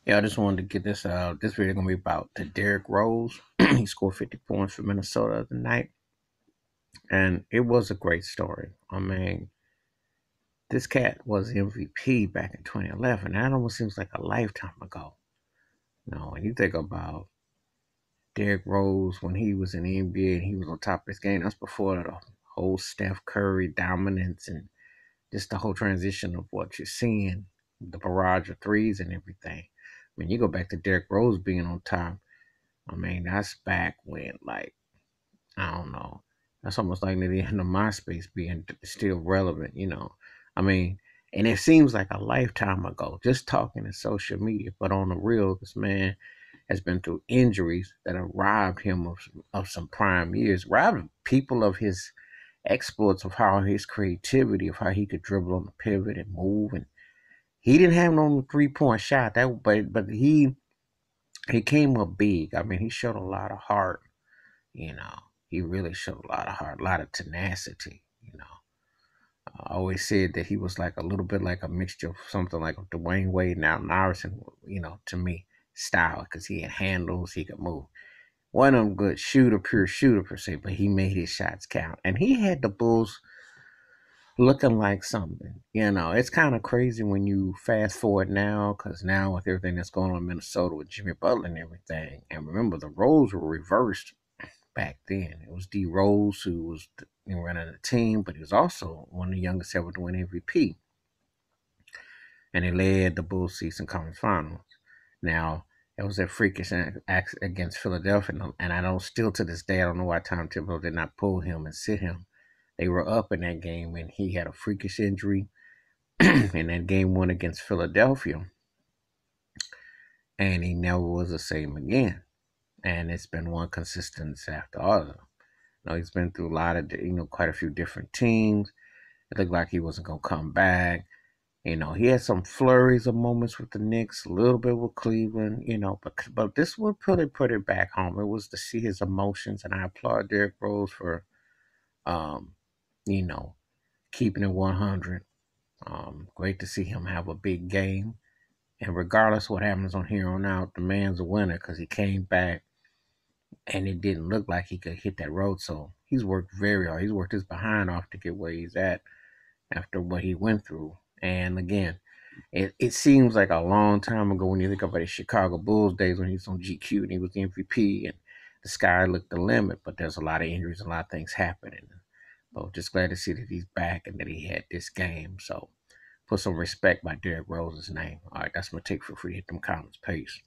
Yeah, I just wanted to get this out. This video gonna be about the Derrick Rose. He scored 50 points for Minnesota the other night, and it was a great story. I mean, this cat was MVP back in 2011. That almost seems like a lifetime ago. When you think about Derrick Rose when he was in the NBA and he was on top of his game, that's before the whole Steph Curry dominance and just the whole transition of what you're seeing, the barrage of threes and everything. I mean, you go back to Derrick Rose being on top. I mean, that's back when, like, I don't know. That's almost like near the end of MySpace being still relevant. I mean, and it seems like a lifetime ago, just talking in social media. But on the real, this man has been through injuries that have robbed him of some prime years, robbed people of his exploits, of how his creativity, of how he could dribble on the pivot and move. And he didn't have no 3-point shot, but he came up big. I mean, he showed a lot of heart. You know, he really showed a lot of heart, a lot of tenacity. I always said that he was like a little bit like a mixture of something like Dwayne Wade and Allen Iverson, to me, style, because he had handles, he could move. One of them good shooter, pure shooter per se, but he made his shots count. And he had the Bulls looking like something. It's kind of crazy when you fast forward now, because now with everything that's going on in Minnesota with Jimmy Butler and everything, and remember the roles were reversed back then. It was D Rose who was running the team, but he was also one of the youngest ever to win MVP, and he led the Bulls season conference finals. Now it was that freakish act against Philadelphia, and I don't still to this day I don't know why Tom Thibodeau did not pull him and sit him. They were up in that game, and he had a freakish injury in that game one against Philadelphia, and he never was the same again. And it's been one consistency after other. He's been through a lot of, quite a few different teams. It looked like he wasn't going to come back. He had some flurries of moments with the Knicks, a little bit with Cleveland, but this one put it back home. It was to see his emotions, and I applaud Derrick Rose for, um, you know, keeping it 100. Great to see him have a big game. And regardless what happens on here on out, the man's a winner because he came back and it didn't look like he could hit that road. So he's worked very hard. He's worked his behind off to get where he's at after what he went through. And again, it seems like a long time ago when you think about the Chicago Bulls days when he was on GQ and he was the MVP and the sky looked the limit. But there's a lot of injuries, a lot of things happening. But just glad to see that he's back and that he had this game. So put some respect by Derrick Rose's name. All right, that's my take. For free to hit them comments. Peace.